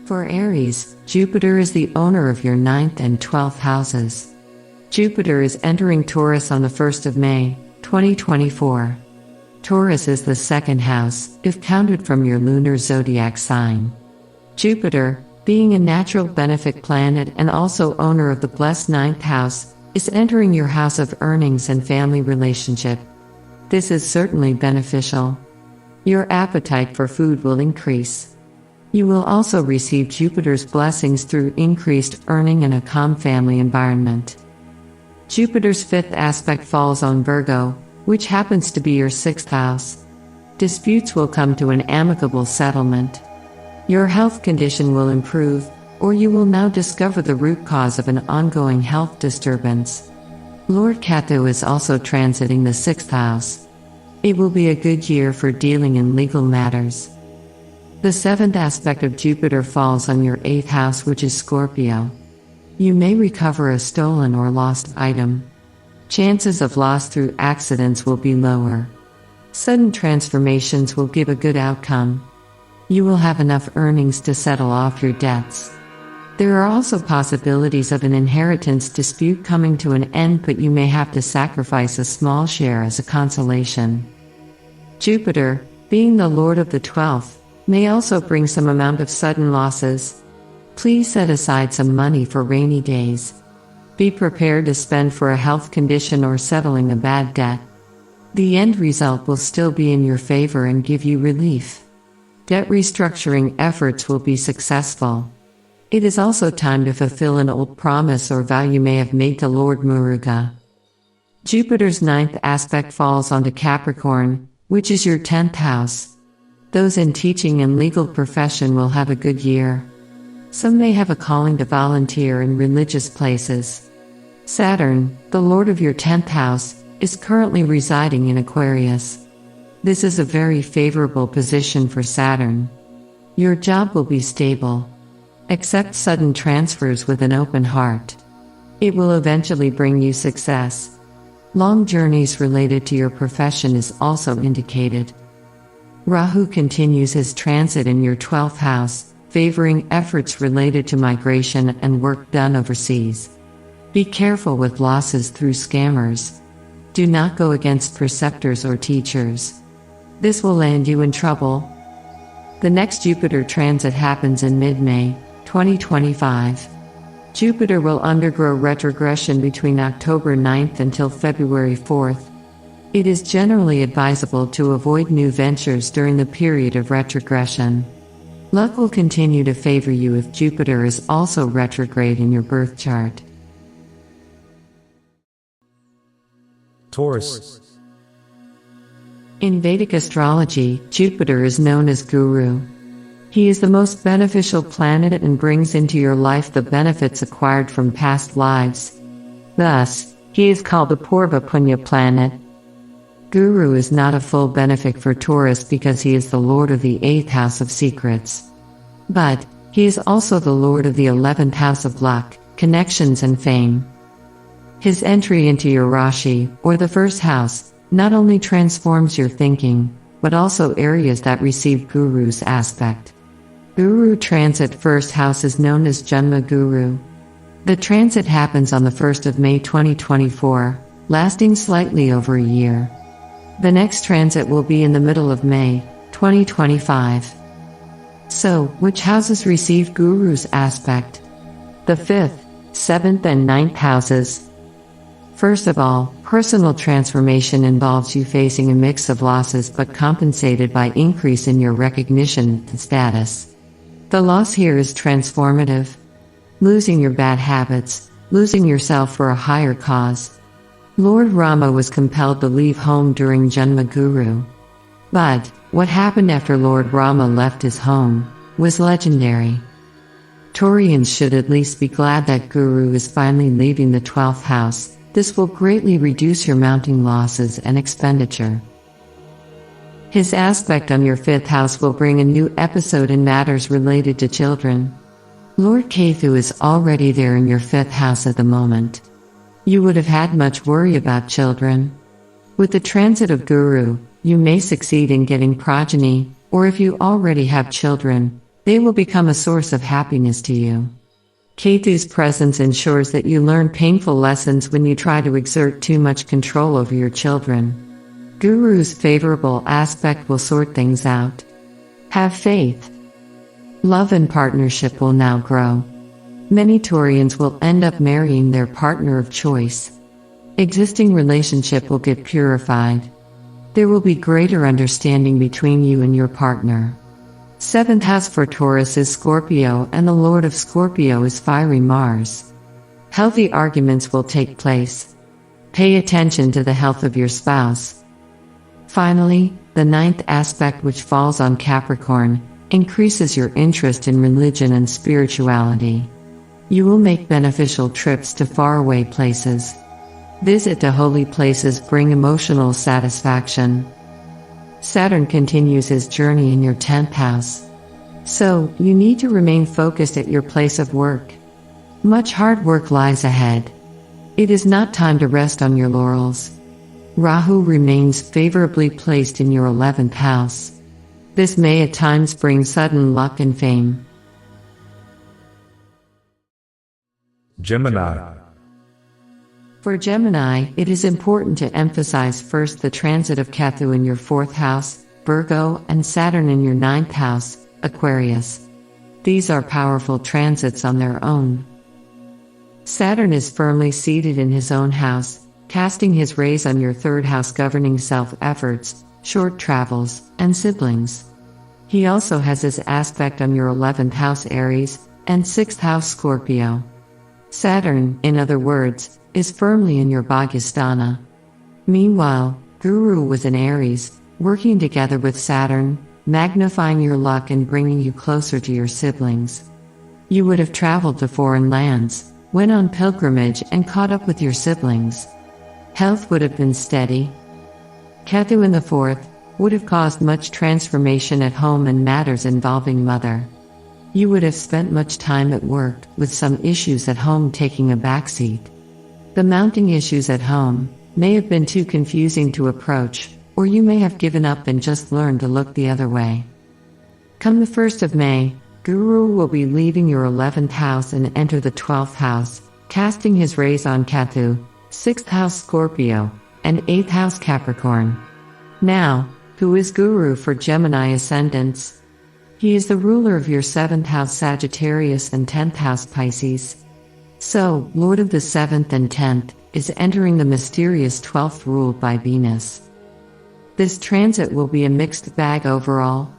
For Aries, Jupiter is the owner of your 9th and 12th houses. Jupiter is entering Taurus on the 1st of May, 2024. Taurus is the second house, if counted from your lunar zodiac sign. Jupiter, being a natural benefic planet and also owner of the blessed 9th house, is entering your house of earnings and family relationship. This is certainly beneficial. Your appetite for food will increase. You will also receive Jupiter's blessings through increased earning and a calm family environment. Jupiter's 5th aspect falls on Virgo, which happens to be your 6th house. Disputes will come to an amicable settlement. Your health condition will improve, or you will now discover the root cause of an ongoing health disturbance. Lord Ketu is also transiting the 6th house. It will be a good year for dealing in legal matters. The 7th aspect of Jupiter falls on your 8th house, which is Scorpio. You may recover a stolen or lost item. Chances of loss through accidents will be lower. Sudden transformations will give a good outcome. You will have enough earnings to settle off your debts. There are also possibilities of an inheritance dispute coming to an end, but you may have to sacrifice a small share as a consolation. Jupiter, being the lord of the 12th, may also bring some amount of sudden losses. Please set aside some money for rainy days. Be prepared to spend for a health condition or settling a bad debt. The end result will still be in your favor and give you relief. Debt restructuring efforts will be successful. It is also time to fulfill an old promise or vow you may have made to Lord Muruga. Jupiter's 9th aspect falls onto Capricorn, which is your 10th house. Those in teaching and legal profession will have a good year. Some may have a calling to volunteer in religious places. Saturn, the lord of your 10th house, is currently residing in Aquarius. This is a very favorable position for Saturn. Your job will be stable. Accept sudden transfers with an open heart. It will eventually bring you success. Long journeys related to your profession is also indicated. Rahu continues his transit in your 12th house, favoring efforts related to migration and work done overseas. Be careful with losses through scammers. Do not go against preceptors or teachers. This will land you in trouble. The next Jupiter transit happens in mid-May, 2025. Jupiter will undergo retrogression between October 9th until February 4th. It is generally advisable to avoid new ventures during the period of retrogression. Luck will continue to favor you if Jupiter is also retrograde in your birth chart. Taurus. In Vedic astrology, Jupiter is known as Guru. He is the most beneficial planet and brings into your life the benefits acquired from past lives. Thus, he is called the Purva Punya planet. Guru is not a full benefic for Taurus because he is the lord of the 8th house of secrets. But, he is also the lord of the 11th house of luck, connections and fame. His entry into your Raashi, or the first house, not only transforms your thinking, but also areas that receive Guru's aspect. Guru transit first house is known as Janma Guru. The transit happens on the 1st of May 2024, lasting slightly over a year. The next transit will be in the middle of May, 2025. So, which houses receive Guru's aspect? The 5th, 7th and 9th houses. First of all, personal transformation involves you facing a mix of losses but compensated by increase in your recognition and status. The loss here is transformative. Losing your bad habits, losing yourself for a higher cause. Lord Rama was compelled to leave home during Janma Guru. But, what happened after Lord Rama left his home, was legendary. Taurians should at least be glad that Guru is finally leaving the 12th house. This will greatly reduce your mounting losses and expenditure. His aspect on your 5th house will bring a new episode in matters related to children. Lord Ketu is already there in your 5th house at the moment. You would have had much worry about children. With the transit of Guru, you may succeed in getting progeny, or if you already have children, They will become a source of happiness to you. Ketu's presence ensures that you learn painful lessons when you try to exert too much control over your children. Guru's favorable aspect will sort things out. Have faith. Love and partnership will now grow. Many Taurians will end up marrying their partner of choice. Existing relationship will get purified. There will be greater understanding between you and your partner. 7th house for Taurus is Scorpio, and the Lord of Scorpio is fiery Mars. Healthy arguments will take place. Pay attention to the health of your spouse. Finally, the 9th aspect, which falls on Capricorn, increases your interest in religion and spirituality. You will make beneficial trips to faraway places. Visit to holy places bring emotional satisfaction. Saturn continues his journey in your 10th house. So, you need to remain focused at your place of work. Much hard work lies ahead. It is not time to rest on your laurels. Rahu remains favorably placed in your 11th house. This may at times bring sudden luck and fame. Gemini. For Gemini, it is important to emphasize first the transit of Ketu in your 4th house, Virgo, and Saturn in your 9th house, Aquarius. These are powerful transits on their own. Saturn is firmly seated in his own house, casting his rays on your 3rd house governing self-efforts, short travels, and siblings. He also has his aspect on your 11th house Aries, and 6th house Scorpio. Saturn, in other words, is firmly in your Bhagyasthana. Meanwhile, Guru was in Aries, working together with Saturn, magnifying your luck and bringing you closer to your siblings. You would have traveled to foreign lands, went on pilgrimage and caught up with your siblings. Health would have been steady. Ketu in the 4th would have caused much transformation at home and matters involving mother. You would have spent much time at work, with some issues at home taking a backseat. The mounting issues at home may have been too confusing to approach, or you may have given up and just learned to look the other way. Come the 1st of May, Guru will be leaving your 11th house and enter the 12th house, casting his rays on Ketu, 6th house Scorpio, and 8th house Capricorn. Now, who is Guru for Gemini ascendants? He is the ruler of your 7th house Sagittarius and 10th house Pisces. So, Lord of the 7th and 10th, is entering the mysterious 12th ruled by Venus. This transit will be a mixed bag overall.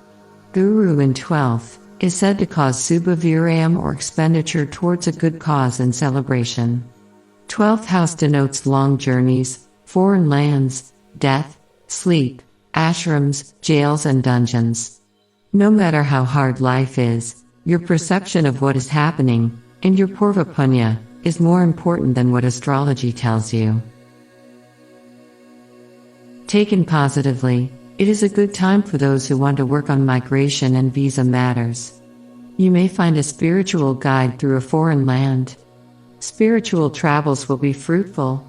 Guru in 12th is said to cause subhavirayam or expenditure towards a good cause and celebration. 12th house denotes long journeys, foreign lands, death, sleep, ashrams, jails and dungeons. No matter how hard life is, your perception of what is happening, and your purva punya, is more important than what astrology tells you. Taken positively, it is a good time for those who want to work on migration and visa matters. You may find a spiritual guide through a foreign land. Spiritual travels will be fruitful.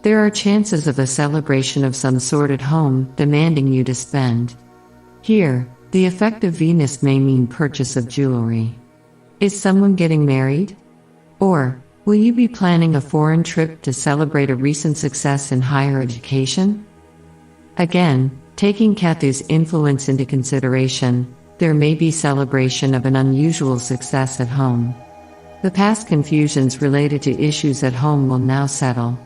There are chances of a celebration of some sort at home, demanding you to spend. Here, the effect of Venus may mean purchase of jewelry. Is someone getting married? Or, will you be planning a foreign trip to celebrate a recent success in higher education? Again, taking Ketu's influence into consideration, there may be celebration of an unusual success at home. The past confusions related to issues at home will now settle.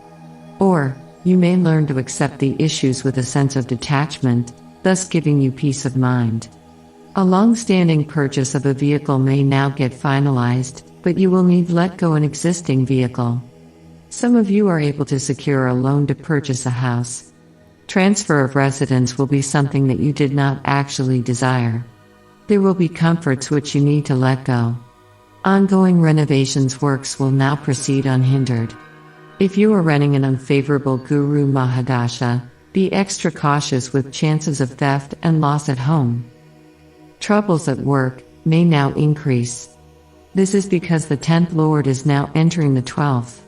Or, you may learn to accept the issues with a sense of detachment, thus giving you peace of mind. A long-standing purchase of a vehicle may now get finalized, but you will need to let go an existing vehicle. Some of you are able to secure a loan to purchase a house. Transfer of residence will be something that you did not actually desire. There will be comforts which you need to let go. Ongoing renovations works will now proceed unhindered. If you are running an unfavorable Guru Mahadasha, be extra cautious with chances of theft and loss at home. Troubles at work may now increase. This is because the 10th Lord is now entering the 12th.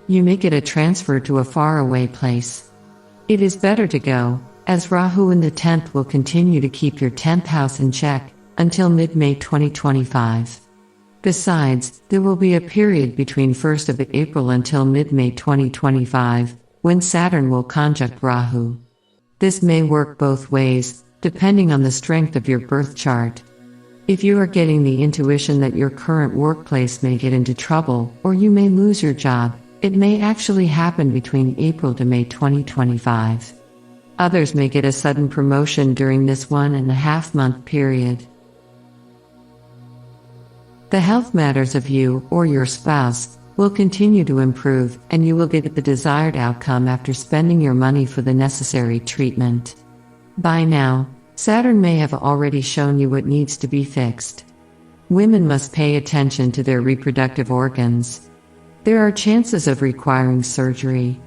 You may get a transfer to a faraway place. It is better to go, as Rahu in the 10th will continue to keep your 10th house in check, until mid-May 2025. Besides, there will be a period between 1st of April until mid-May 2025, when Saturn will conjunct Rahu. This may work both ways, depending on the strength of your birth chart. If you are getting the intuition that your current workplace may get into trouble, or you may lose your job, it may actually happen between April to May 2025. Others may get a sudden promotion during this 1.5-month period. The health matters of you or your spouse will continue to improve, and you will get the desired outcome after spending your money for the necessary treatment. By now, Saturn may have already shown you what needs to be fixed. Women must pay attention to their reproductive organs. There are chances of requiring surgery.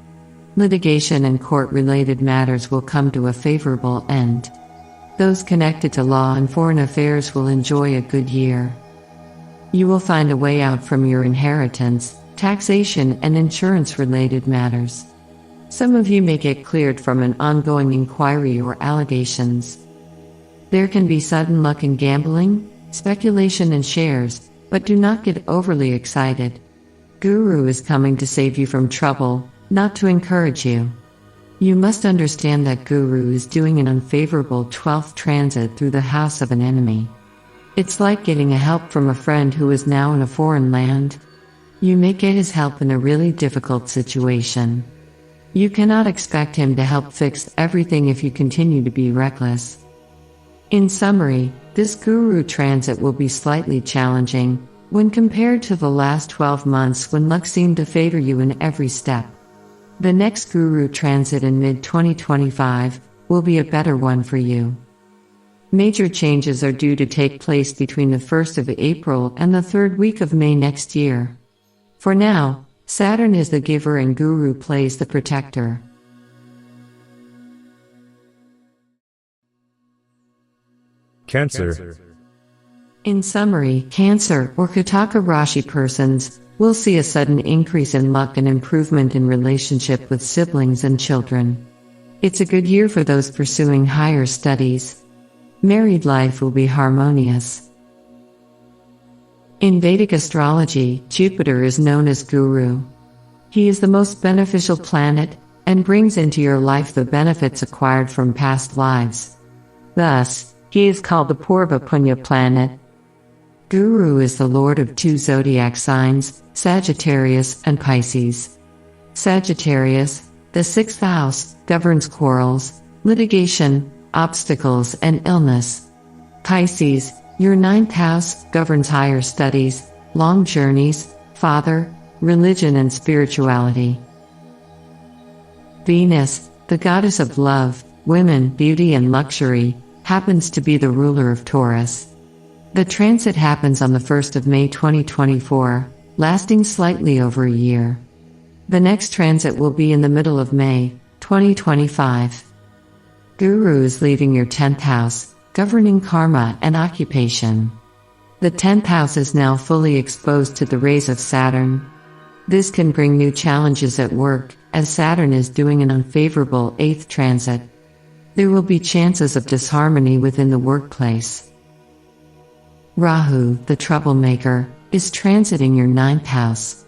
Litigation and court-related matters will come to a favorable end. Those connected to law and foreign affairs will enjoy a good year. You will find a way out from your inheritance, taxation, and insurance-related matters. Some of you may get cleared from an ongoing inquiry or allegations. There can be sudden luck in gambling, speculation, and shares, but do not get overly excited. Guru is coming to save you from trouble, not to encourage you. You must understand that Guru is doing an unfavorable 12th transit through the house of an enemy. It's like getting a help from a friend who is now in a foreign land. You may get his help in a really difficult situation. You cannot expect him to help fix everything if you continue to be reckless. In summary, this Guru transit will be slightly challenging when compared to the last 12 months when luck seemed to favor you in every step. The next Guru transit in mid-2025 will be a better one for you. Major changes are due to take place between the 1st of April and the 3rd week of May next year. For now, Saturn is the giver and Guru plays the protector. Cancer. In summary, Cancer or Kataka Raashi persons will see a sudden increase in luck and improvement in relationship with siblings and children. It's a good year for those pursuing higher studies. Married life will be harmonious. In Vedic astrology, Jupiter is known as Guru. He is the most beneficial planet and brings into your life the benefits acquired from past lives. Thus, he is called the Purva Punya planet. Guru is the lord of 2 zodiac signs, Sagittarius and Pisces. Sagittarius, the 6th house, governs quarrels, litigation, obstacles, and illness. Pisces, your 9th house, governs higher studies, long journeys, father, religion, and spirituality. Venus, the goddess of love, women, beauty, and luxury, happens to be the ruler of Taurus. The transit happens on the 1st of May 2024, lasting slightly over a year. The next transit will be in the middle of May 2025. Guru is leaving your 10th house, governing karma and occupation. The 10th house is now fully exposed to the rays of Saturn. This can bring new challenges at work, as Saturn is doing an unfavorable 8th transit. There will be chances of disharmony within the workplace. Rahu, the troublemaker, is transiting your 9th house.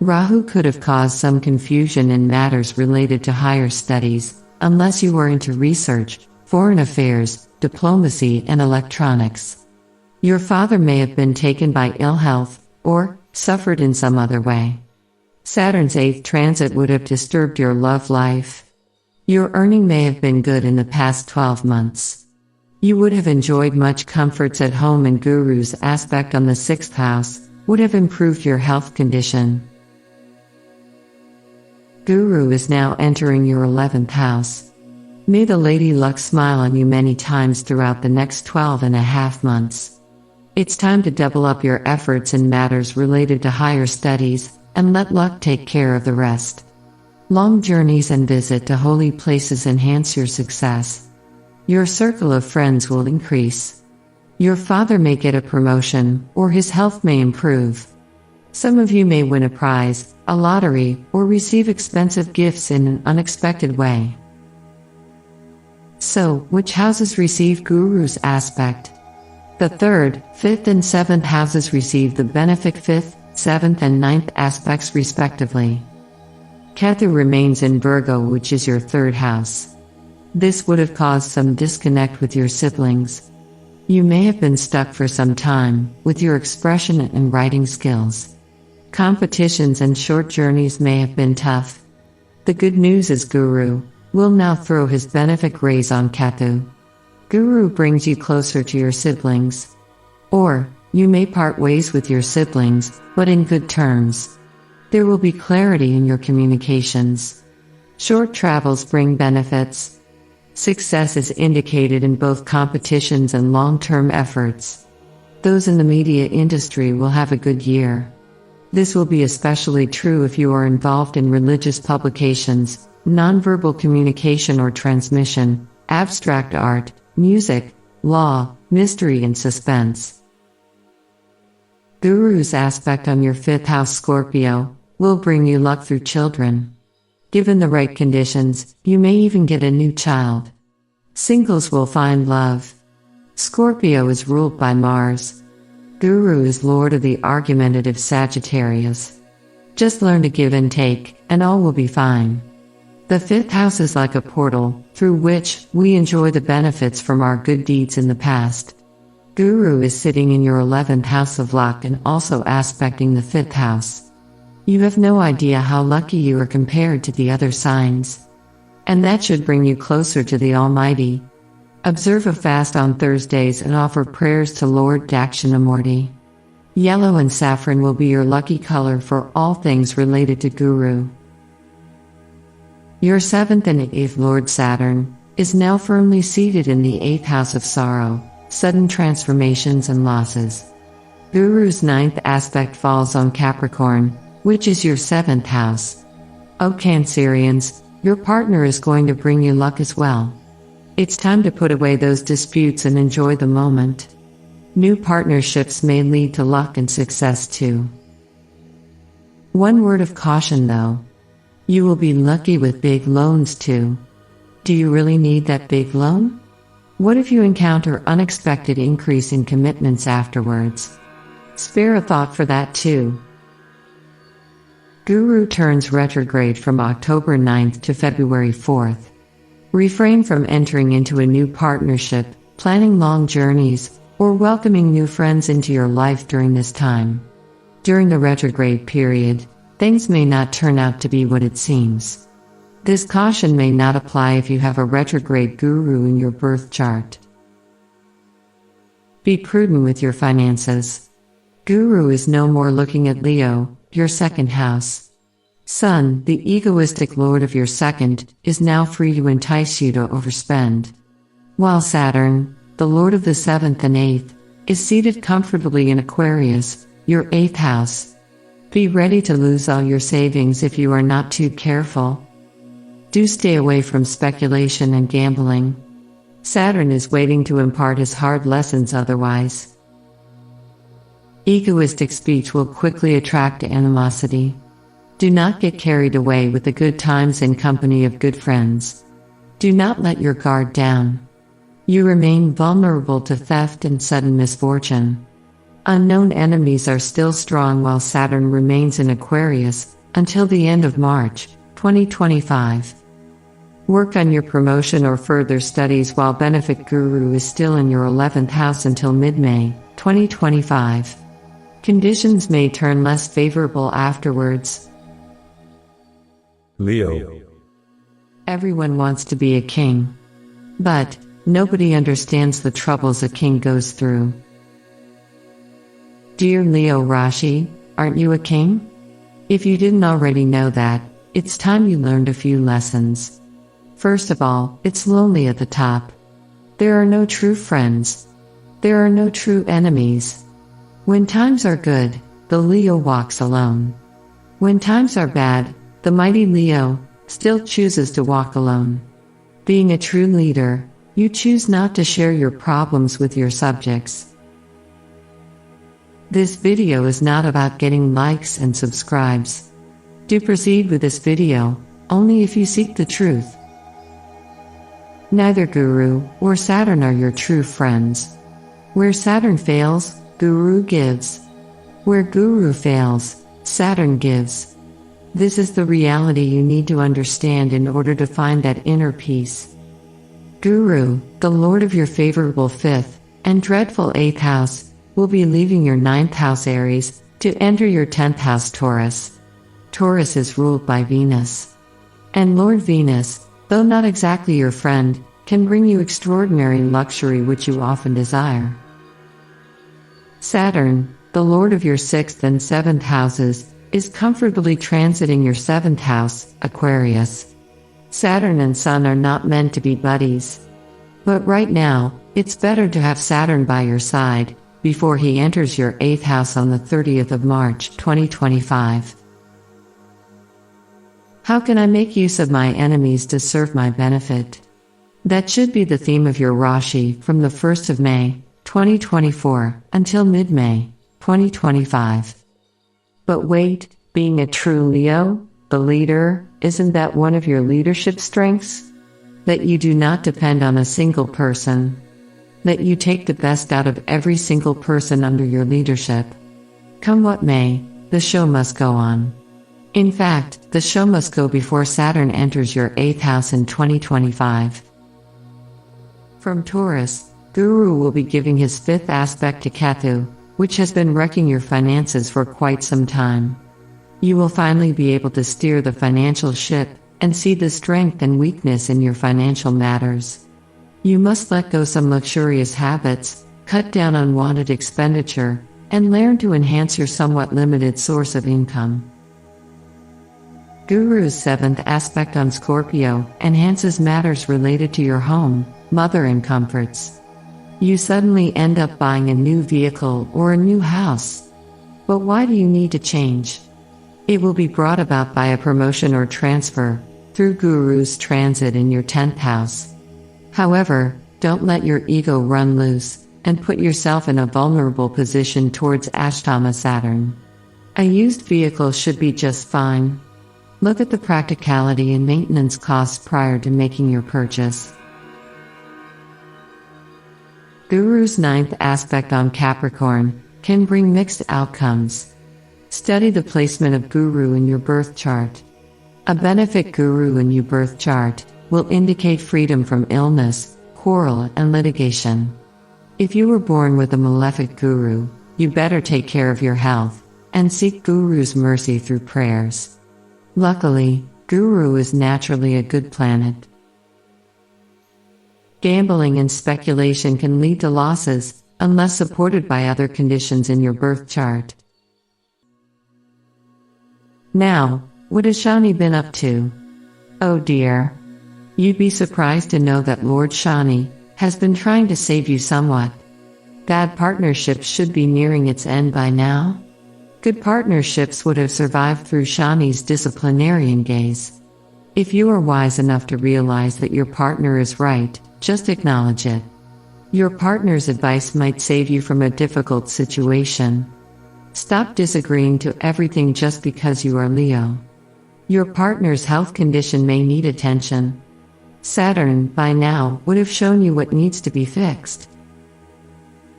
Rahu could have caused some confusion in matters related to higher studies, unless you are into research, foreign affairs, diplomacy, and electronics. Your father may have been taken by ill health, or suffered in some other way. Saturn's 8th transit would have disturbed your love life. Your earning may have been good in the past 12 months. You would have enjoyed much comforts at home, and Guru's aspect on the 6th house would have improved your health condition. Guru is now entering your 11th house. May the Lady Luck smile on you many times throughout the next 12.5 months. It's time to double up your efforts in matters related to higher studies, and let luck take care of the rest. Long journeys and visit to holy places enhance your success. Your circle of friends will increase. Your father may get a promotion, or his health may improve. Some of you may win a prize, a lottery, or receive expensive gifts in an unexpected way. So, which houses receive Guru's aspect? The 3rd, 5th and 7th houses receive the benefic 5th, 7th and 9th aspects respectively. Ketu remains in Virgo, which is your 3rd house. This would have caused some disconnect with your siblings. You may have been stuck for some time with your expression and writing skills. Competitions and short journeys may have been tough. The good news is Guru will now throw his benefic rays on Ketu. Guru brings you closer to your siblings. Or, you may part ways with your siblings, but in good terms. There will be clarity in your communications. Short travels bring benefits. Success is indicated in both competitions and long-term efforts. Those in the media industry will have a good year. This will be especially true if you are involved in religious publications, nonverbal communication or transmission, abstract art, music, law, mystery and suspense. Guru's aspect on your 5th house Scorpio will bring you luck through children. Given the right conditions, you may even get a new child. Singles will find love. Scorpio is ruled by Mars. Guru is lord of the argumentative Sagittarius. Just learn to give and take, and all will be fine. The 5th house is like a portal, through which we enjoy the benefits from our good deeds in the past. Guru is sitting in your 11th house of luck and also aspecting the 5th house. You have no idea how lucky you are compared to the other signs. And that should bring you closer to the Almighty. Observe a fast on Thursdays and offer prayers to Lord Dakshinamurti. Yellow and saffron will be your lucky color for all things related to Guru. Your 7th and 8th Lord Saturn is now firmly seated in the 8th house of sorrow, sudden transformations and losses. Guru's 9th aspect falls on Capricorn, which is your 7th house. O Cancerians, your partner is going to bring you luck as well. It's time to put away those disputes and enjoy the moment. New partnerships may lead to luck and success too. One word of caution though. You will be lucky with big loans too. Do you really need that big loan? What if you encounter unexpected increase in commitments afterwards? Spare a thought for that too. Guru turns retrograde from October 9th to February 4th. Refrain from entering into a new partnership, planning long journeys, or welcoming new friends into your life during this time. During the retrograde period, things may not turn out to be what it seems. This caution may not apply if you have a retrograde guru in your birth chart. Be prudent with your finances. Guru is no more looking at Leo, your 2nd house. Sun, the egoistic lord of your 2nd, is now free to entice you to overspend. While Saturn, the lord of the 7th and 8th, is seated comfortably in Aquarius, your 8th house. Be ready to lose all your savings if you are not too careful. Do stay away from speculation and gambling. Saturn is waiting to impart his hard lessons otherwise. Egoistic speech will quickly attract animosity. Do not get carried away with the good times in company of good friends. Do not let your guard down. You remain vulnerable to theft and sudden misfortune. Unknown enemies are still strong while Saturn remains in Aquarius until the end of March 2025. Work on your promotion or further studies while Benefic Guru is still in your 11th house until mid-May 2025. Conditions may turn less favorable afterwards. Leo. Everyone wants to be a king. But nobody understands the troubles a king goes through. Dear Leo Raashi, aren't you a king? If you didn't already know that, it's time you learned a few lessons. First of all, it's lonely at the top. There are no true friends. There are no true enemies. When times are good, the Leo walks alone. When times are bad, the mighty Leo still chooses to walk alone. Being a true leader, you choose not to share your problems with your subjects. This video is not about getting likes and subscribes. Do proceed with this video, only if you seek the truth. Neither Guru or Saturn are your true friends. Where Saturn fails, Guru gives. Where Guru fails, Saturn gives. This is the reality you need to understand in order to find that inner peace. Guru, the Lord of your favorable 5th and dreadful 8th house, will be leaving your 9th house Aries to enter your 10th house Taurus. Taurus is ruled by Venus. And Lord Venus, though not exactly your friend, can bring you extraordinary luxury which you often desire. Saturn, the Lord of your 6th and 7th houses, is comfortably transiting your 7th house, Aquarius. Saturn and Sun are not meant to be buddies. But right now, it's better to have Saturn by your side, before he enters your 8th house on the 30th of March, 2025. How can I make use of my enemies to serve my benefit? That should be the theme of your Raashi from the 1st of May, 2024, until mid-May, 2025. But wait, being a true Leo, the leader, isn't that one of your leadership strengths? That you do not depend on a single person. That you take the best out of every single person under your leadership. Come what may, the show must go on. In fact, the show must go before Saturn enters your 8th house in 2025. From Taurus, Guru will be giving his 5th aspect to Ketu, which has been wrecking your finances for quite some time. You will finally be able to steer the financial ship and see the strength and weakness in your financial matters. You must let go some luxurious habits, cut down unwanted expenditure, and learn to enhance your somewhat limited source of income. Guru's 7th aspect on Scorpio enhances matters related to your home, mother and comforts. You suddenly end up buying a new vehicle or a new house. But why do you need to change? It will be brought about by a promotion or transfer, through Guru's transit in your 10th house. However, don't let your ego run loose, and put yourself in a vulnerable position towards Ashtama Saturn. A used vehicle should be just fine. Look at the practicality and maintenance costs prior to making your purchase. Guru's 9th aspect on Capricorn can bring mixed outcomes. Study the placement of Guru in your birth chart. A benefic Guru in your birth chart will indicate freedom from illness, quarrel, and litigation. If you were born with a malefic Guru, you better take care of your health, and seek Guru's mercy through prayers. Luckily, Guru is naturally a good planet. Gambling and speculation can lead to losses, unless supported by other conditions in your birth chart. Now, what has Shani been up to? Oh dear. You'd be surprised to know that Lord Shani has been trying to save you somewhat. Bad partnerships should be nearing its end by now. Good partnerships would have survived through Shani's disciplinarian gaze. If you are wise enough to realize that your partner is right, just acknowledge it. Your partner's advice might save you from a difficult situation. Stop disagreeing to everything just because you are Leo. Your partner's health condition may need attention. Saturn, by now, would have shown you what needs to be fixed.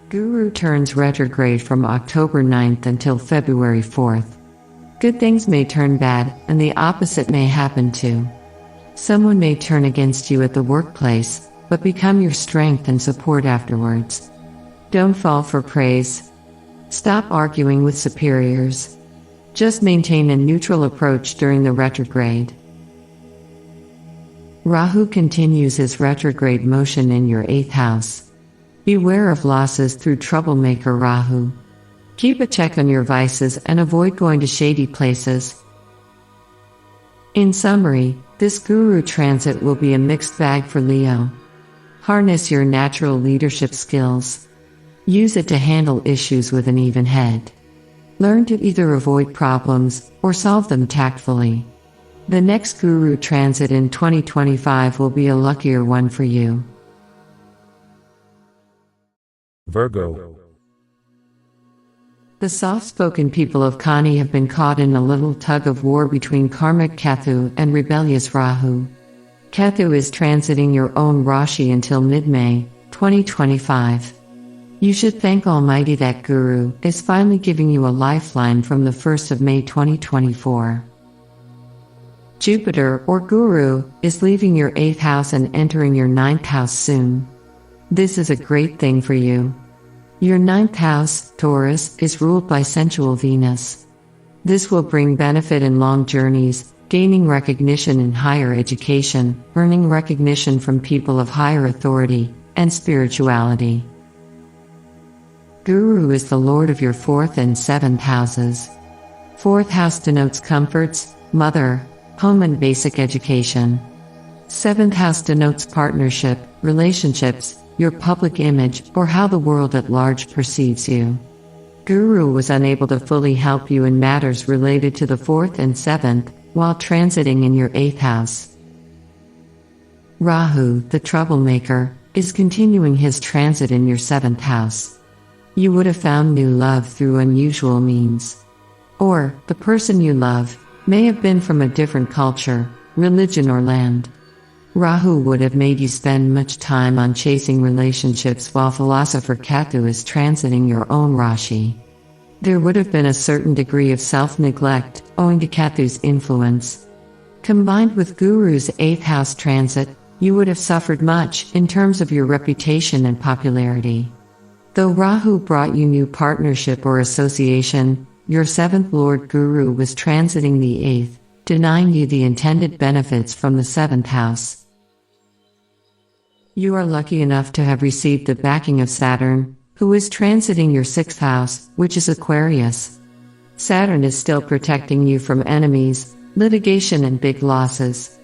Guru turns retrograde from October 9th until February 4th. Good things may turn bad, and the opposite may happen too. Someone may turn against you at the workplace, but become your strength and support afterwards. Don't fall for praise. Stop arguing with superiors. Just maintain a neutral approach during the retrograde. Rahu continues his retrograde motion in your 8th house. Beware of losses through troublemaker Rahu. Keep a check on your vices and avoid going to shady places. In summary, this Guru transit will be a mixed bag for Leo. Harness your natural leadership skills. Use it to handle issues with an even head. Learn to either avoid problems or solve them tactfully. The next Guru transit in 2025 will be a luckier one for you. Virgo. The soft-spoken people of Kani have been caught in a little tug-of-war between karmic Ketu and rebellious Rahu. Ketu is transiting your own Raashi until mid-May, 2025. You should thank Almighty that Guru is finally giving you a lifeline from the 1st of May 2024. Jupiter, or Guru, is leaving your 8th house and entering your 9th house soon. This is a great thing for you. Your 9th house, Taurus, is ruled by sensual Venus. This will bring benefit in long journeys, gaining recognition in higher education, earning recognition from people of higher authority, and spirituality. Guru is the lord of your 4th and 7th houses. 4th house denotes comforts, mother, home and basic education. 7th house denotes partnership, relationships, your public image, or how the world at large perceives you. Guru was unable to fully help you in matters related to the 4th and 7th, while transiting in your 8th house. Rahu, the troublemaker, is continuing his transit in your 7th house. You would have found new love through unusual means. Or, the person you love may have been from a different culture, religion or land. Rahu would have made you spend much time on chasing relationships while philosopher Ketu is transiting your own Raashi. There would have been a certain degree of self-neglect, owing to Ketu's influence. Combined with Guru's 8th house transit, you would have suffered much in terms of your reputation and popularity. Though Rahu brought you new partnership or association, your 7th Lord Guru was transiting the 8th, denying you the intended benefits from the 7th house. You are lucky enough to have received the backing of Saturn, who is transiting your 6th house, which is Aquarius. Saturn is still protecting you from enemies, litigation and big losses.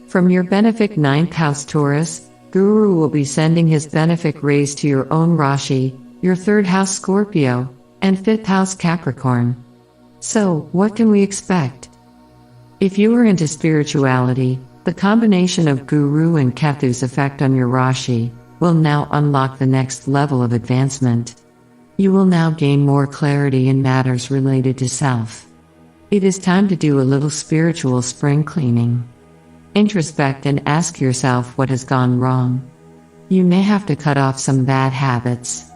From your benefic 9th house Taurus, Guru will be sending his benefic rays to your own Raashi, your 3rd house Scorpio, and 5th house Capricorn. So, what can we expect? If you are into spirituality, the combination of Guru and Ketu's effect on your Raashi will now unlock the next level of advancement. You will now gain more clarity in matters related to self. It is time to do a little spiritual spring cleaning. Introspect and ask yourself what has gone wrong. You may have to cut off some bad habits.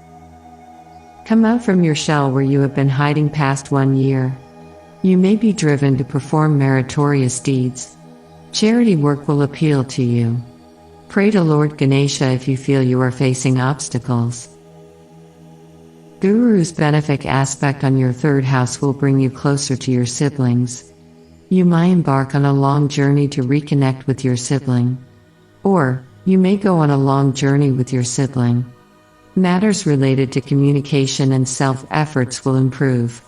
Come out from your shell where you have been hiding past 1 year. You may be driven to perform meritorious deeds. Charity work will appeal to you. Pray to Lord Ganesha if you feel you are facing obstacles. Guru's benefic aspect on your 3rd house will bring you closer to your siblings. You might embark on a long journey to reconnect with your sibling. Or, you may go on a long journey with your sibling. Matters related to communication and self-efforts will improve.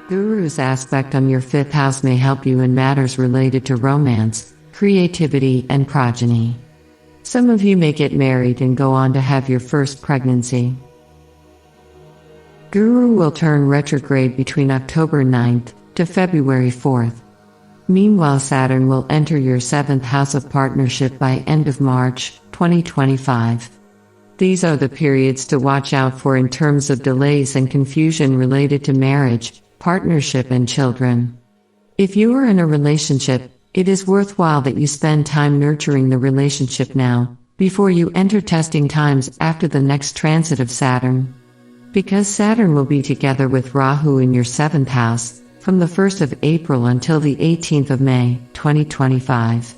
Guru's aspect on your 5th house may help you in matters related to romance, creativity, and progeny. Some of you may get married and go on to have your first pregnancy. Guru will turn retrograde between October 9th to February 4th. Meanwhile, Saturn will enter your 7th house of partnership by end of March 2025. These are the periods to watch out for in terms of delays and confusion related to marriage, partnership, and children. If you are in a relationship, it is worthwhile that you spend time nurturing the relationship now, before you enter testing times after the next transit of Saturn. Because Saturn will be together with Rahu in your 7th house, from the 1st of April until the 18th of May, 2025.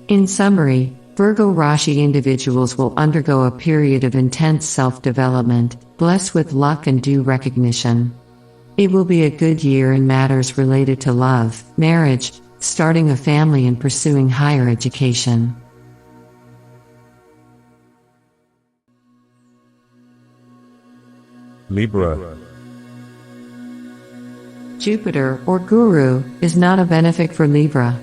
In summary, Virgo Raashi individuals will undergo a period of intense self-development, blessed with luck and due recognition. It will be a good year in matters related to love, marriage, starting a family and pursuing higher education. Libra. Jupiter, or Guru, is not a benefic for Libra.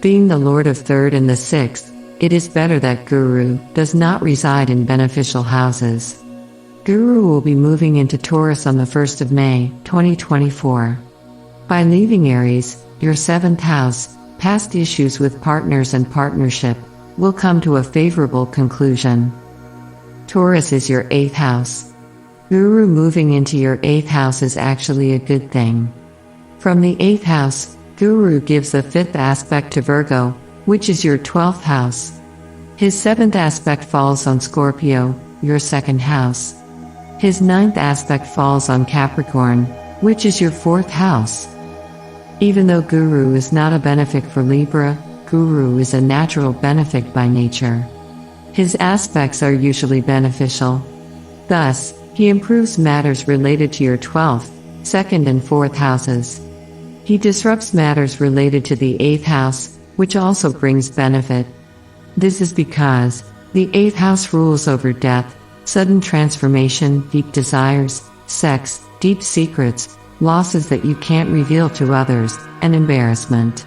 Being the lord of 3rd and the 6th, it is better that Guru does not reside in beneficial houses. Guru will be moving into Taurus on the 1st of May, 2024. By leaving Aries, your 7th house, past issues with partners and partnership will come to a favorable conclusion. Taurus is your 8th house. Guru moving into your 8th house is actually a good thing. From the 8th house, Guru gives the 5th aspect to Virgo, which is your 12th house. His 7th aspect falls on Scorpio, your 2nd house. His 9th aspect falls on Capricorn, which is your 4th house. Even though Guru is not a benefic for Libra, Guru is a natural benefic by nature. His aspects are usually beneficial. Thus, he improves matters related to your 12th, 2nd and 4th houses. He disrupts matters related to the 8th house, which also brings benefit. This is because the 8th house rules over death, sudden transformation, deep desires, sex, deep secrets, losses that you can't reveal to others, and embarrassment.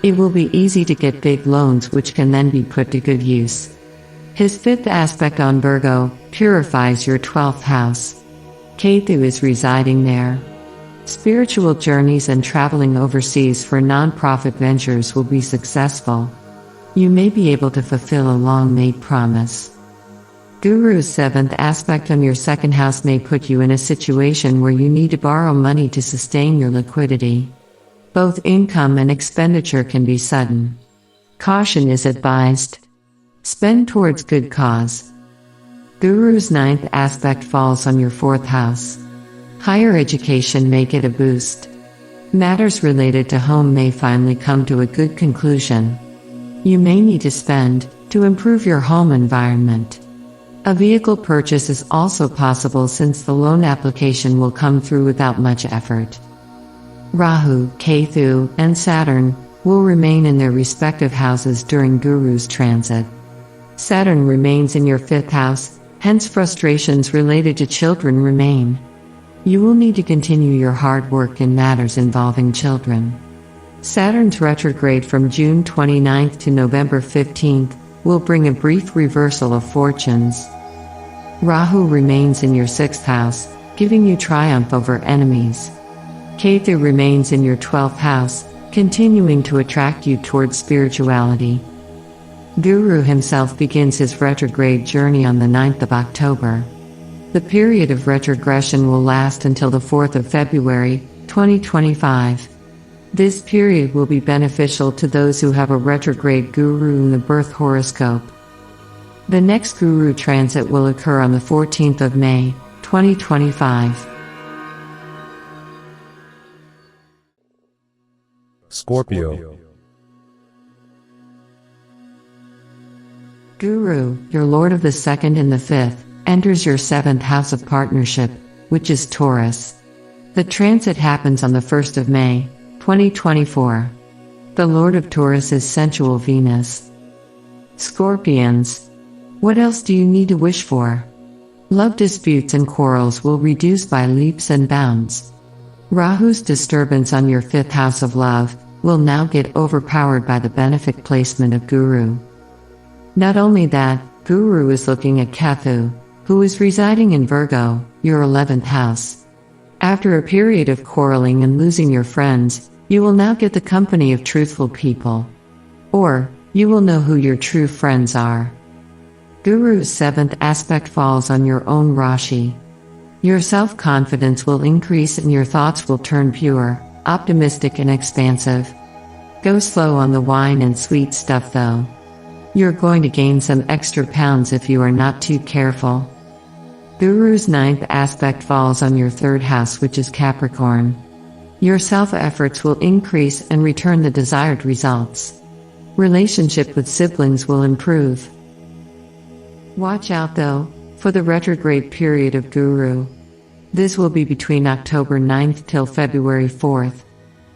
It will be easy to get big loans which can then be put to good use. His 5th aspect on Virgo purifies your 12th house. Ketu is residing there. Spiritual journeys and traveling overseas for non-profit ventures will be successful. You may be able to fulfill a long-made promise. Guru's 7th aspect on your 2nd house may put you in a situation where you need to borrow money to sustain your liquidity. Both income and expenditure can be sudden. Caution is advised. Spend towards good cause. Guru's 9th aspect falls on your 4th house. Higher education may get a boost. Matters related to home may finally come to a good conclusion. You may need to spend to improve your home environment. A vehicle purchase is also possible since the loan application will come through without much effort. Rahu, Ketu, and Saturn will remain in their respective houses during Guru's transit. Saturn remains in your 5th house, hence frustrations related to children remain. You will need to continue your hard work in matters involving children. Saturn's retrograde from June 29th to November 15th will bring a brief reversal of fortunes. Rahu remains in your 6th house, giving you triumph over enemies. Ketu remains in your 12th house, continuing to attract you towards spirituality. Guru himself begins his retrograde journey on the 9th of October. The period of retrogression will last until the 4th of February, 2025. This period will be beneficial to those who have a retrograde Guru in the birth horoscope. The next Guru transit will occur on the 14th of May, 2025. Scorpio. Guru, your lord of the 2nd and the 5th, enters your 7th house of partnership, which is Taurus. The transit happens on the 1st of May, 2024. The lord of Taurus is sensual Venus. Scorpions. What else do you need to wish for? Love disputes and quarrels will reduce by leaps and bounds. Rahu's disturbance on your 5th house of love will now get overpowered by the benefic placement of Guru. Not only that, Guru is looking at Ketu, who is residing in Virgo, your 11th house. After a period of quarreling and losing your friends, you will now get the company of truthful people. Or, you will know who your true friends are. Guru's 7th aspect falls on your own Raashi. Your self-confidence will increase and your thoughts will turn pure, optimistic and expansive. Go slow on the wine and sweet stuff though. You're going to gain some extra pounds if you are not too careful. Guru's 9th aspect falls on your 3rd house, which is Capricorn. Your self-efforts will increase and return the desired results. Relationship with siblings will improve. Watch out though, for the retrograde period of Guru. This will be between October 9th till February 4th.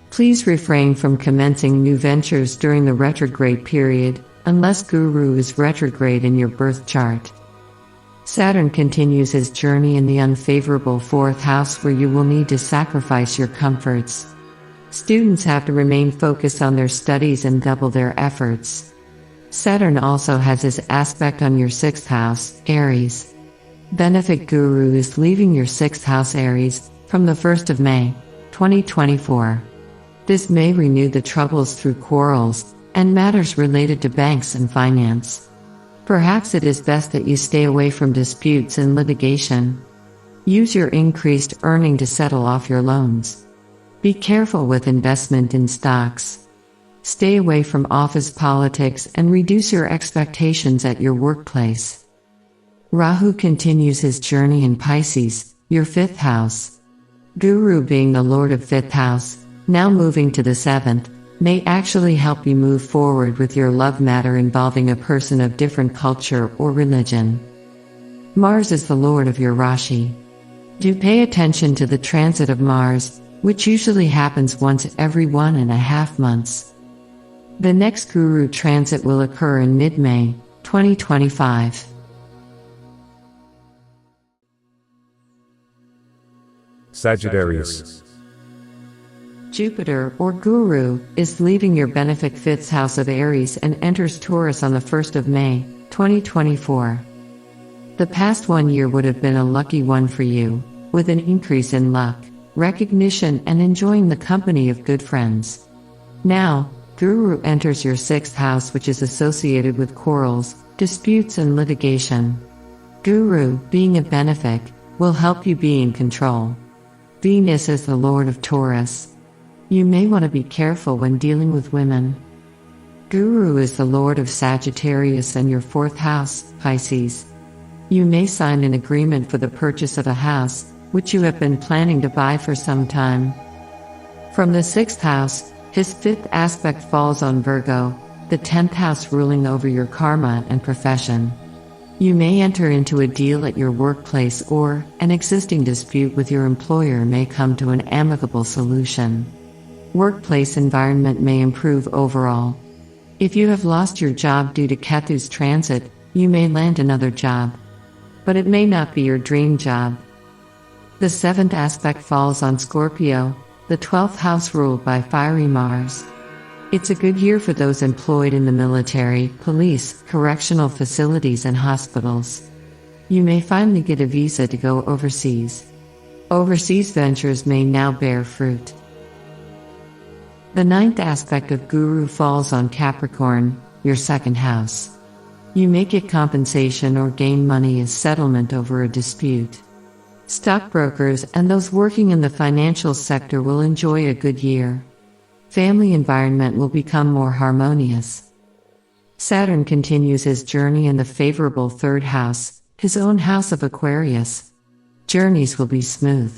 Please refrain from commencing new ventures during the retrograde period, unless Guru is retrograde in your birth chart. Saturn continues his journey in the unfavorable 4th house where you will need to sacrifice your comforts. Students have to remain focused on their studies and double their efforts. Saturn also has his aspect on your 6th house, Aries. Benefic Guru is leaving your 6th house Aries from the 1st of May, 2024. This may renew the troubles through quarrels and matters related to banks and finance. Perhaps it is best that you stay away from disputes and litigation. Use your increased earning to settle off your loans. Be careful with investment in stocks. Stay away from office politics and reduce your expectations at your workplace. Rahu continues his journey in Pisces, your 5th house. Guru, being the lord of 5th house, now moving to the 7th, may actually help you move forward with your love matter involving a person of different culture or religion. Mars is the lord of your Raashi. Do pay attention to the transit of Mars, which usually happens once every 1.5 months. The next Guru transit will occur in mid-May, 2025. Sagittarius. Jupiter, or Guru, is leaving your benefic 5th house of Aries and enters Taurus on the 1st of May, 2024. The past 1 year would have been a lucky one for you, with an increase in luck, recognition, and enjoying the company of good friends. Now, Guru enters your 6th house, which is associated with quarrels, disputes, and litigation. Guru, being a benefic, will help you be in control. Venus is the lord of Taurus. You may want to be careful when dealing with women. Guru is the lord of Sagittarius and your 4th house, Pisces. You may sign an agreement for the purchase of a house, which you have been planning to buy for some time. From the 6th house, his 5th aspect falls on Virgo, the 10th house ruling over your karma and profession. You may enter into a deal at your workplace, or an existing dispute with your employer may come to an amicable solution. Workplace environment may improve overall. If you have lost your job due to Ketu's transit, you may land another job. But it may not be your dream job. The 7th aspect falls on Scorpio, the 12th house ruled by fiery Mars. It's a good year for those employed in the military, police, correctional facilities, and hospitals. You may finally get a visa to go overseas. Overseas ventures may now bear fruit. The 9th aspect of Guru falls on Capricorn, your 2nd house. You may get compensation or gain money as settlement over a dispute. Stockbrokers and those working in the financial sector will enjoy a good year. Family environment will become more harmonious. Saturn continues his journey in the favorable 3rd house, his own house of Aquarius. Journeys will be smooth.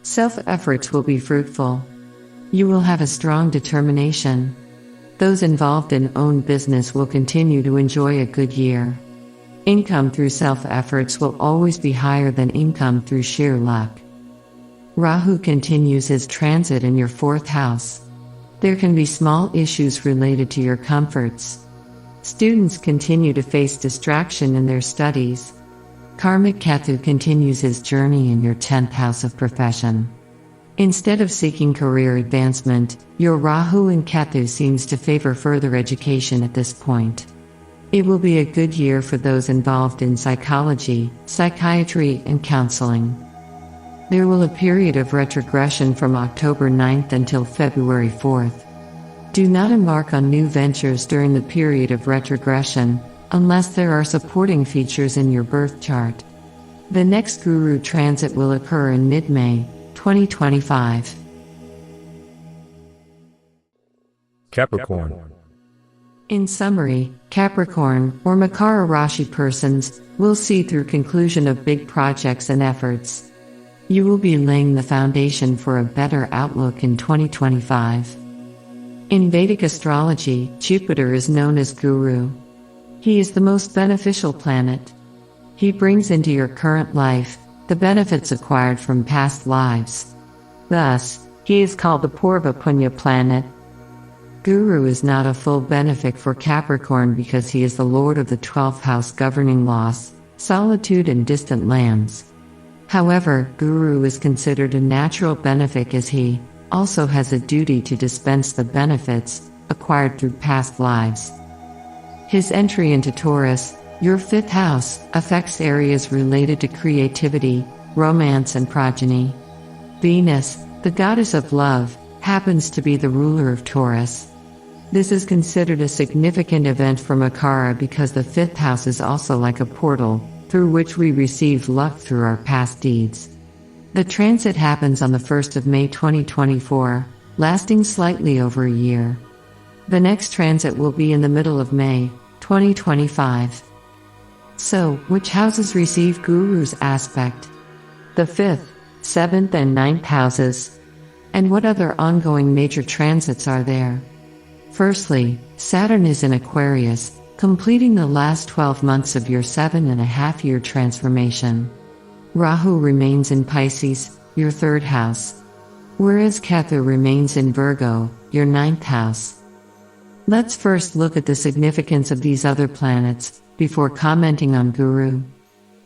Self-efforts will be fruitful. You will have a strong determination. Those involved in own business will continue to enjoy a good year. Income through self-efforts will always be higher than income through sheer luck. Rahu continues his transit in your 4th house. There can be small issues related to your comforts. Students continue to face distraction in their studies. Karmic Ketu continues his journey in your 10th house of profession. Instead of seeking career advancement, your Rahu and Ketu seems to favor further education at this point. It will be a good year for those involved in psychology, psychiatry, and counseling. There will be a period of retrogression from October 9th until February 4th. Do not embark on new ventures during the period of retrogression, unless there are supporting features in your birth chart. The next Guru transit will occur in mid-May, 2025. Capricorn. In summary, Capricorn, or Makara Raashi persons, will see through conclusion of big projects and efforts. You will be laying the foundation for a better outlook in 2025. In Vedic astrology, Jupiter is known as Guru. He is the most beneficial planet. He brings into your current life the benefits acquired from past lives. Thus, he is called the Purva Punya planet. Guru is not a full benefic for Capricorn because he is the lord of the 12th house governing loss, solitude, and distant lands. However, Guru is considered a natural benefic as he also has a duty to dispense the benefits acquired through past lives. His entry into Taurus, your 5th house, affects areas related to creativity, romance, and progeny. Venus, the goddess of love, happens to be the ruler of Taurus. This is considered a significant event for Makara because the 5th house is also like a portal, through which we receive luck through our past deeds. The transit happens on the 1st of May 2024, lasting slightly over a year. The next transit will be in the middle of May, 2025. So, which houses receive Guru's aspect? The 5th, 7th and 9th houses. And what other ongoing major transits are there? Firstly, Saturn is in Aquarius, completing the last 12 months of your 7.5-year transformation. Rahu remains in Pisces, your 3rd house, whereas Ketu remains in Virgo, your 9th house. Let's first look at the significance of these other planets, before commenting on Guru.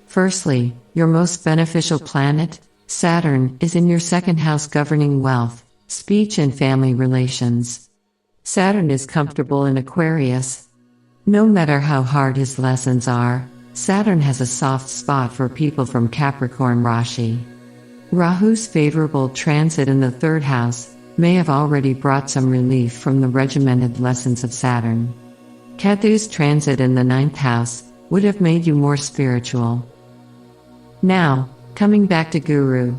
Firstly, your most beneficial planet, Saturn, is in your 2nd house governing wealth, speech and family relations. Saturn is comfortable in Aquarius. No matter how hard his lessons are, Saturn has a soft spot for people from Capricorn Raashi. Rahu's favorable transit in the 3rd house may have already brought some relief from the regimented lessons of Saturn. Ketu's transit in the 9th house would have made you more spiritual. Now, coming back to Guru.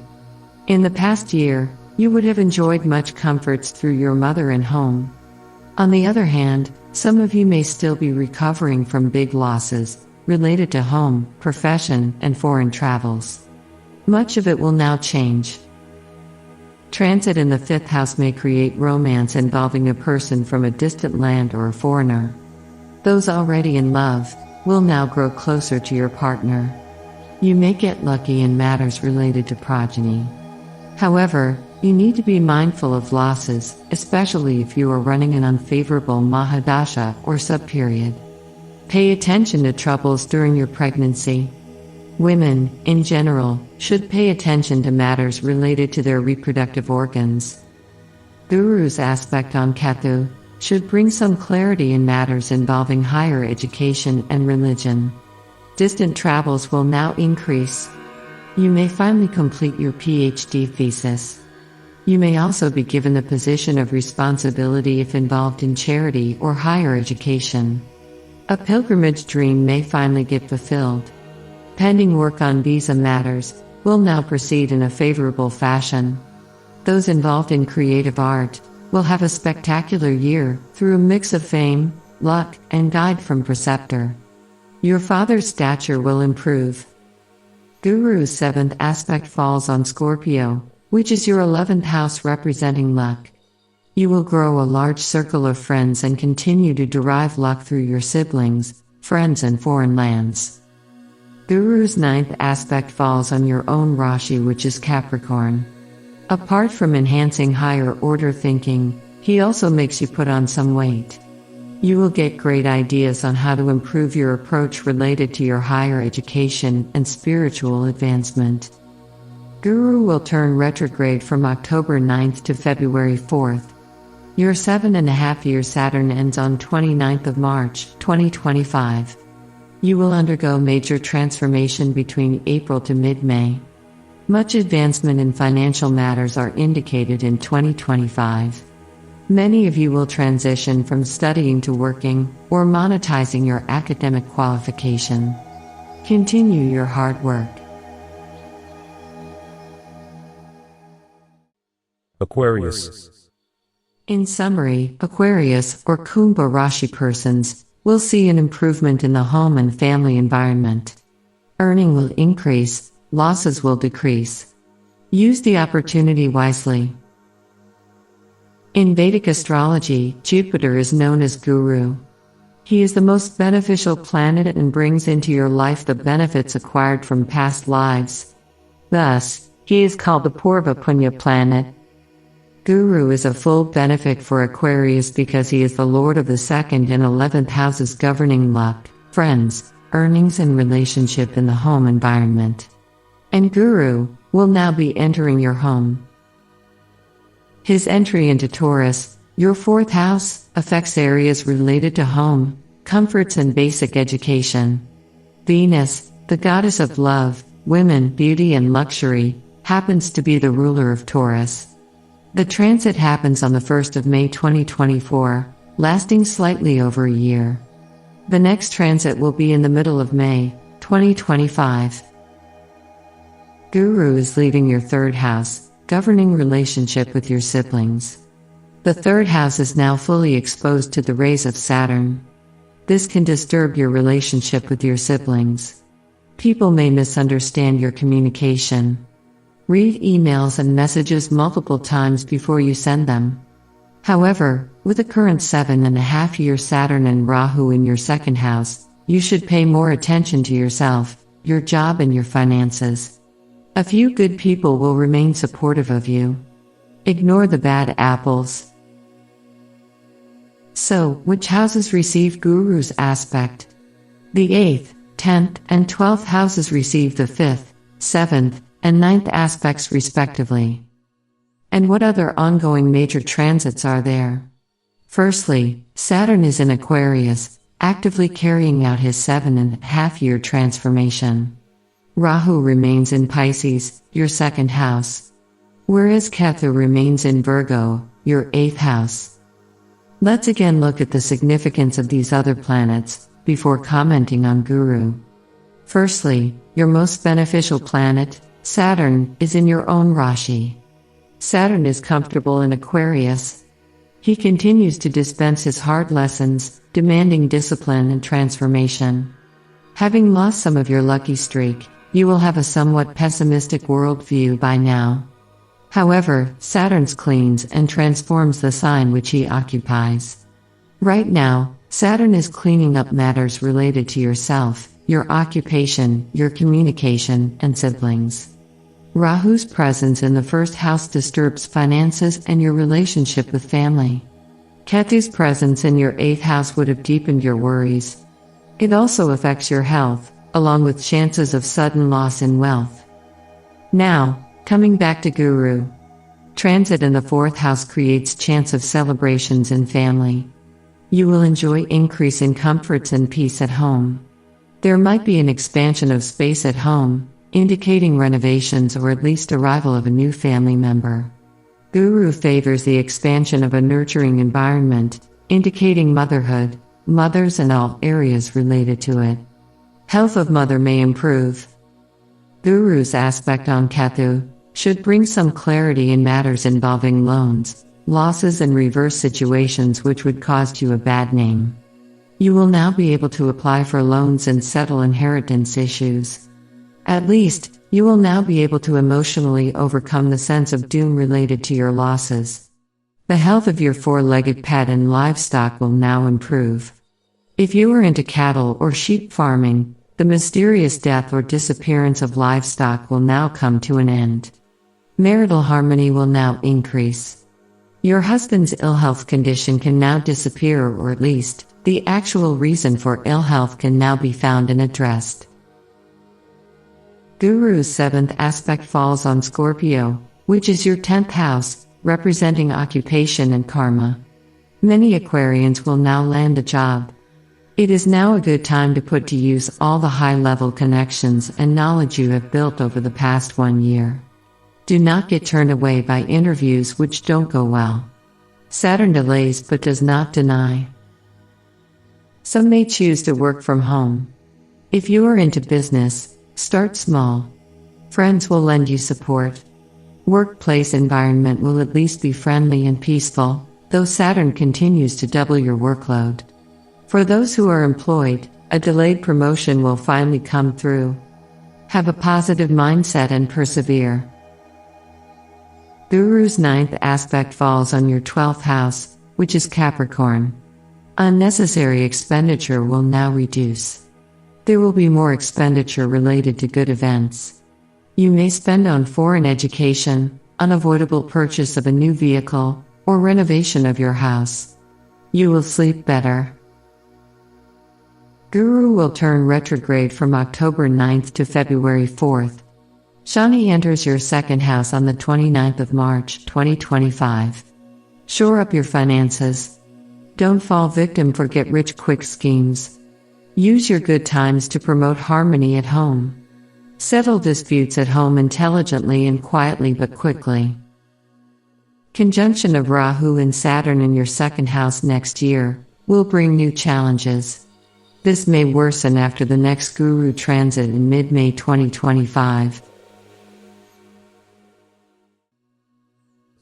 In the past year, you would have enjoyed much comforts through your mother and home. On the other hand, some of you may still be recovering from big losses related to home, profession, and foreign travels. Much of it will now change. Transit in the 5th house may create romance involving a person from a distant land or a foreigner. Those already in love will now grow closer to your partner. You may get lucky in matters related to progeny. However, you need to be mindful of losses, especially if you are running an unfavorable Mahadasha or subperiod. Pay attention to troubles during your pregnancy. Women, in general, should pay attention to matters related to their reproductive organs. Guru's aspect on Ketu should bring some clarity in matters involving higher education and religion. Distant travels will now increase. You may finally complete your PhD thesis. You may also be given the position of responsibility if involved in charity or higher education. A pilgrimage dream may finally get fulfilled. Pending work on visa matters will now proceed in a favorable fashion. Those involved in creative art will have a spectacular year through a mix of fame, luck, and guide from preceptor. Your father's stature will improve. Guru's 7th aspect falls on Scorpio, which is your 11th house representing luck. You will grow a large circle of friends and continue to derive luck through your siblings, friends and foreign lands. Guru's 9th aspect falls on your own Raashi, which is Capricorn. Apart from enhancing higher order thinking, he also makes you put on some weight. You will get great ideas on how to improve your approach related to your higher education and spiritual advancement. Guru will turn retrograde from October 9th to February 4th. Your 7.5-year Saturn ends on 29th of March, 2025. You will undergo major transformation between April to mid-May. Much advancement in financial matters are indicated in 2025. Many of you will transition from studying to working or monetizing your academic qualification. Continue your hard work. Aquarius. In summary, Aquarius or Kumbha Rashi persons will see an improvement in the home and family environment. Earning will increase, losses will decrease. Use the opportunity wisely. In Vedic astrology, Jupiter is known as Guru. He is the most beneficial planet and brings into your life the benefits acquired from past lives. Thus, he is called the Purva Punya planet. Guru is a full benefit for Aquarius because he is the lord of the 2nd and 11th houses governing luck, friends, earnings and relationship in the home environment. And Guru will now be entering your home. His entry into Taurus, your 4th house, affects areas related to home, comforts and basic education. Venus, the goddess of love, women, beauty and luxury, happens to be the ruler of Taurus. The transit happens on the 1st of May 2024, lasting slightly over a year. The next transit will be in the middle of May, 2025. Guru is leaving your 3rd house, governing relationship with your siblings. The third house is now fully exposed to the rays of Saturn. This can disturb your relationship with your siblings. People may misunderstand your communication. Read emails and messages multiple times before you send them. However, with the current 7.5-year Saturn and Rahu in your second house, you should pay more attention to yourself, your job and your finances. A few good people will remain supportive of you. Ignore the bad apples. So, which houses receive Guru's aspect? The 8th, 10th, and 12th houses receive the 5th, 7th, and 9th aspects respectively. And what other ongoing major transits are there? Firstly, Saturn is in Aquarius, actively carrying out his 7.5-year transformation. Rahu remains in Pisces, your second house, whereas Ketu remains in Virgo, your 8th house. Let's again look at the significance of these other planets, before commenting on Guru. Firstly, your most beneficial planet, Saturn, is in your own Raashi. Saturn is comfortable in Aquarius. He continues to dispense his hard lessons, demanding discipline and transformation. Having lost some of your lucky streak, you will have a somewhat pessimistic worldview by now. However, Saturn cleans and transforms the sign which he occupies. Right now, Saturn is cleaning up matters related to yourself, your occupation, your communication, and siblings. Rahu's presence in the first house disturbs finances and your relationship with family. Ketu's presence in your 8th house would have deepened your worries. It also affects your health, along with chances of sudden loss in wealth. Now, coming back to Guru. Transit in the 4th house creates chance of celebrations in family. You will enjoy increase in comforts and peace at home. There might be an expansion of space at home, indicating renovations or at least arrival of a new family member. Guru favors the expansion of a nurturing environment, indicating motherhood, mothers and all areas related to it. Health of mother may improve. Guru's aspect on Ketu should bring some clarity in matters involving loans, losses and reverse situations which would cost you a bad name. You will now be able to apply for loans and settle inheritance issues. At least, you will now be able to emotionally overcome the sense of doom related to your losses. The health of your four-legged pet and livestock will now improve. If you are into cattle or sheep farming, the mysterious death or disappearance of livestock will now come to an end. Marital harmony will now increase. Your husband's ill health condition can now disappear, or at least, the actual reason for ill health can now be found and addressed. Guru's 7th aspect falls on Scorpio, which is your 10th house, representing occupation and karma. Many Aquarians will now land a job. It is now a good time to put to use all the high-level connections and knowledge you have built over the past 1 year. Do not get turned away by interviews which don't go well. Saturn delays but does not deny. Some may choose to work from home. If you are into business, start small. Friends will lend you support. Workplace environment will at least be friendly and peaceful, though Saturn continues to double your workload. For those who are employed, a delayed promotion will finally come through. Have a positive mindset and persevere. Guru's 9th aspect falls on your 12th house, which is Capricorn. Unnecessary expenditure will now reduce. There will be more expenditure related to good events. You may spend on foreign education, unavoidable purchase of a new vehicle, or renovation of your house. You will sleep better. Guru will turn retrograde from October 9th to February 4th. Shani enters your second house on the 29th of March, 2025. Shore up your finances. Don't fall victim for get-rich-quick schemes. Use your good times to promote harmony at home. Settle disputes at home intelligently and quietly but quickly. Conjunction of Rahu and Saturn in your second house next year will bring new challenges. This may worsen after the next Guru transit in mid-May 2025.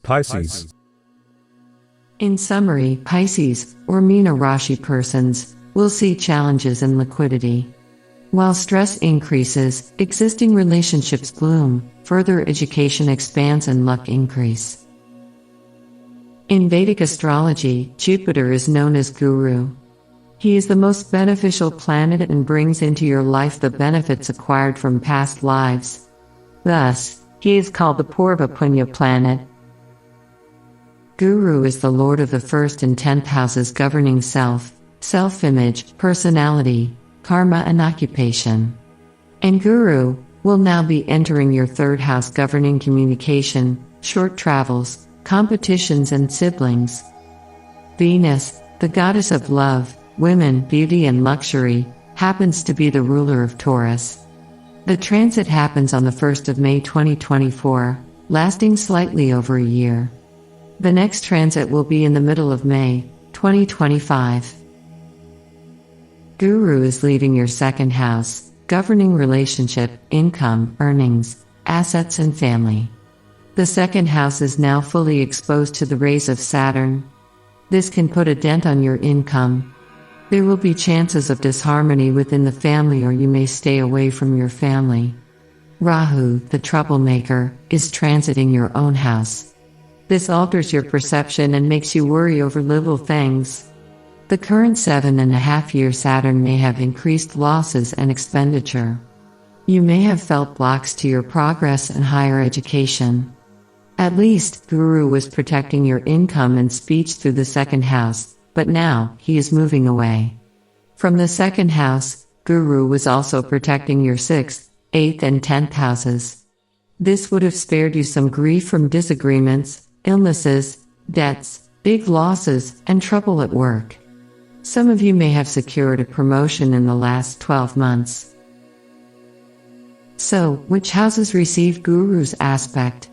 Pisces. In summary, Pisces, or Meena Raashi persons, will see challenges in liquidity. While stress increases, existing relationships bloom, further education expands and luck increase. In Vedic astrology, Jupiter is known as Guru. He is the most beneficial planet and brings into your life the benefits acquired from past lives. Thus, he is called the Purva Punya planet. Guru is the lord of the 1st and 10th houses governing self, self-image, personality, karma and occupation. And Guru will now be entering your 3rd house governing communication, short travels, competitions and siblings. Venus, the goddess of love, women, beauty and luxury, happens to be the ruler of Taurus. The transit happens on the 1st of May 2024, lasting slightly over a year. The next transit will be in the middle of May 2025. Guru is leading your 2nd house, governing relationship, income, earnings, assets and family. The 2nd house is now fully exposed to the rays of Saturn. This can put a dent on your income. There will be chances of disharmony within the family, or you may stay away from your family. Rahu, the troublemaker, is transiting your own house. This alters your perception and makes you worry over little things. The current 7.5-year Saturn may have increased losses and expenditure. You may have felt blocks to your progress and higher education. At least, Guru was protecting your income and speech through the 2nd house, but now, he is moving away. From the 2nd house, Guru was also protecting your 6th, 8th and 10th houses. This would have spared you some grief from disagreements, illnesses, debts, big losses, and trouble at work. Some of you may have secured a promotion in the last 12 months. So, which houses receive Guru's aspect?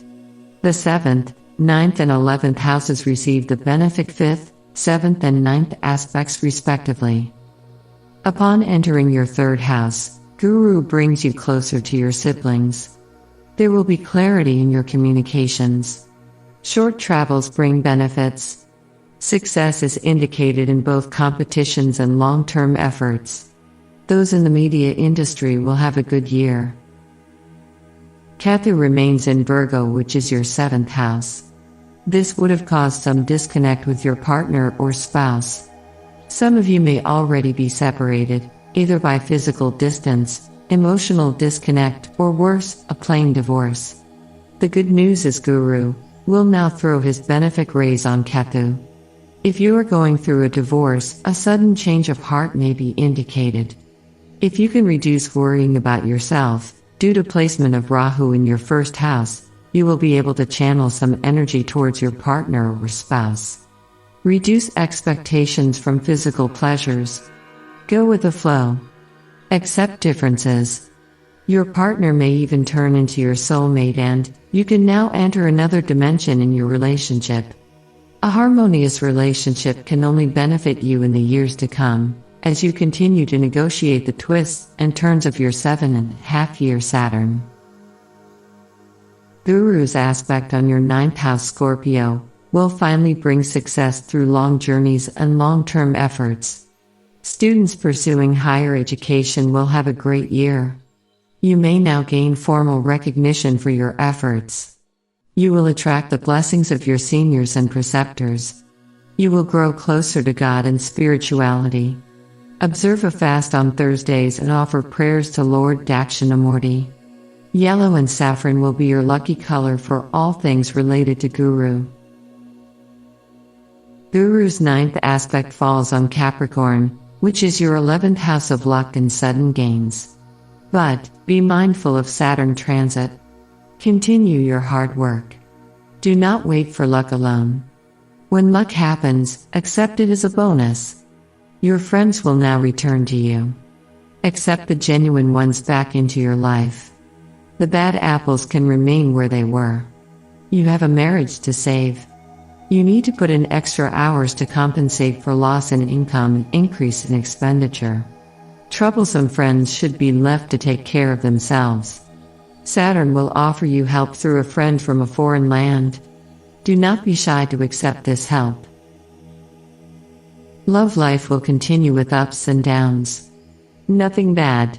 The 7th, 9th and 11th houses receive the benefic 5th, 7th and 9th aspects respectively. Upon entering your 3rd house, Guru brings you closer to your siblings. There will be clarity in your communications. Short travels bring benefits. Success is indicated in both competitions and long-term efforts. Those in the media industry will have a good year. Ketu remains in Virgo, which is your 7th house. This would have caused some disconnect with your partner or spouse. Some of you may already be separated, either by physical distance, emotional disconnect, or worse, a plain divorce. The good news is Guru will now throw his benefic rays on Ketu. If you are going through a divorce, a sudden change of heart may be indicated. If you can reduce worrying about yourself, due to placement of Rahu in your 1st house, you will be able to channel some energy towards your partner or spouse. Reduce expectations from physical pleasures. Go with the flow. Accept differences. Your partner may even turn into your soulmate, and you can now enter another dimension in your relationship. A harmonious relationship can only benefit you in the years to come, as you continue to negotiate the twists and turns of your 7.5-year Saturn. Guru's aspect on your 9th house Scorpio will finally bring success through long journeys and long-term efforts. Students pursuing higher education will have a great year. You may now gain formal recognition for your efforts. You will attract the blessings of your seniors and preceptors. You will grow closer to God and spirituality. Observe a fast on Thursdays and offer prayers to Lord Dakshinamurti. Yellow and saffron will be your lucky color for all things related to Guru. Guru's 9th aspect falls on Capricorn, which is your 11th house of luck and sudden gains. But, be mindful of Saturn transit. Continue your hard work. Do not wait for luck alone. When luck happens, accept it as a bonus. Your friends will now return to you. Accept the genuine ones back into your life. The bad apples can remain where they were. You have a marriage to save. You need to put in extra hours to compensate for loss in income and increase in expenditure. Troublesome friends should be left to take care of themselves. Saturn will offer you help through a friend from a foreign land. Do not be shy to accept this help. Love life will continue with ups and downs. Nothing bad.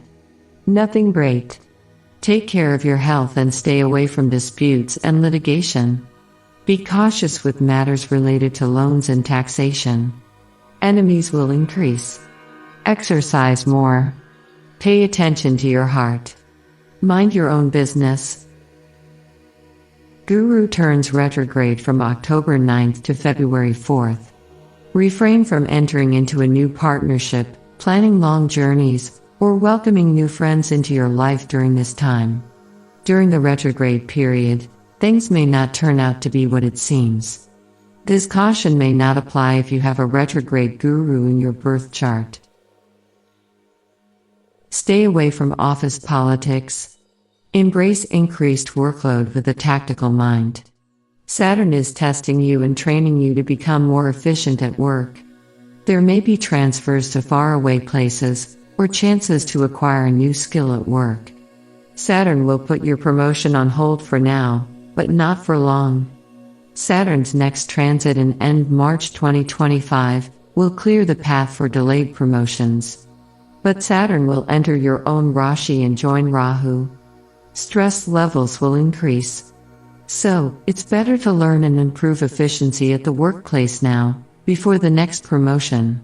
Nothing great. Take care of your health and stay away from disputes and litigation. Be cautious with matters related to loans and taxation. Enemies will increase. Exercise more. Pay attention to your heart. Mind your own business. Guru turns retrograde from October 9th to February 4th. Refrain from entering into a new partnership, planning long journeys, or welcoming new friends into your life during this time. During the retrograde period, things may not turn out to be what it seems. This caution may not apply if you have a retrograde guru in your birth chart. Stay away from office politics. Embrace increased workload with a tactical mind. Saturn is testing you and training you to become more efficient at work. There may be transfers to faraway places, or chances to acquire a new skill at work. Saturn will put your promotion on hold for now, but not for long. Saturn's next transit in end March 2025 will clear the path for delayed promotions. But Saturn will enter your own Raashi and join Rahu. Stress levels will increase. So, it's better to learn and improve efficiency at the workplace now, before the next promotion.